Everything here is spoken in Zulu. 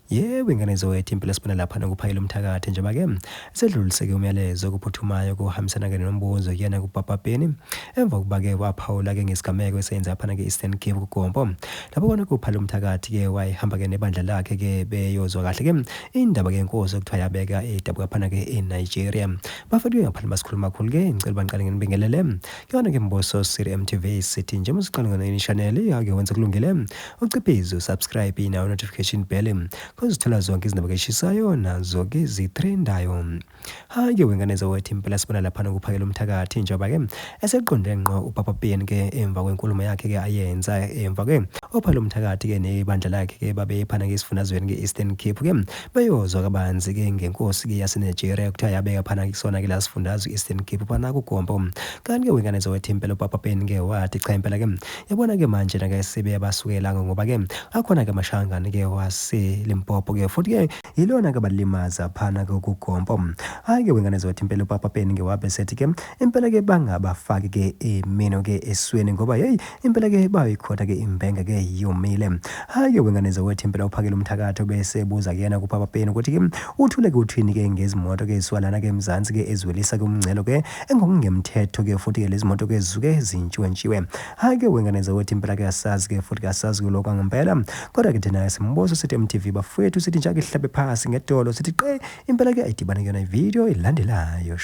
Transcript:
Yebo, ingane zowethu impilo esibona lapha nokuphakela umthakathi njengoba-ke sedluliseke umyalezo okuphuthumayo kuhambisana-ke nombuzo kuyena kuPapa Bhengu emva kokuba-ke waphawula-ke ngesigameko esenza laphana-ke Eastern Cape kuGompo lapho kona kuphala umthakathi-ke wayehamba-ke nebandla lakhe-ke beyozwa kahle-ke indaba-ke yenkosi okuthiwa yabeka edabuka phana-ke eNigeria. Bafethu-ke ngaphandle basikhuluma kakhulu-ke ngicela baniqale nginibingelele kuyona-ke Mbuso City MTV sithi nje musiqale ngone channel ake wenze kulungile uciphize usubscribe nayo notification bell kozithola zonke izindaba eshisayo nazo-ke zitrendayo. Hhayi-ke wengane zawethu impela sibona laphana kuphakela umthakathi njengoba-ke eseqonde ngqo uPapa Bhengu-ke emva kwenkulumo yakhe-ke ayenza emva-ke ophala umthakathi-ke nebandla lakhe-ke babe phana-ke esifundazweni-ke Eastern Cape-ke beyozwa kabanzi-ke ngenkosi-ke yaseNigeria kuthiwa yabeka phana kusona-ke la sifundazwe Eastern Cape phana kuGompo. Kanti-ke wengane zawethu impela uPapa Bhengu-ke wathi cha impela-ke yabona-ke manje na-ke sebeyabasukela ngoba-ke akhona-ke amashangane-ke Limpopo-ke futhi-ke yilona-ke balimaza phana-ke kuGompo. Hhayi-ke wengane zawethu impela uPapa Bhengu-ke wabe sethi-ke impela-ke bangabafaki-ke emino-ke esweni ngoba yeyi impela-ke bayikhotha-ke imbenge-ke yomile. Hhayi-ke wengane zawethu impela uphakela umthakathi bese buza kuyena kuPapa Bhengu ukuthi-ke uthule-ke uthini-ke ngezimoto-ke ezisuka-lana-ke emzansi-ke eziwelisa-ke umngcelo-ke engokungemthetho-ke futhi-ke lezi moto-ke zisuke zintshwentshwe. Hhayi-ke wengane zawethu impela-ke asazi-ke futhi-ke asazi lokho kwangempela kodwa-ke thina simbuso sithi MTV bafowethu sithi njalo ihlabe phasi ngedolo sithi impela-ke ayidibane kuyona ividiyo elandelayo.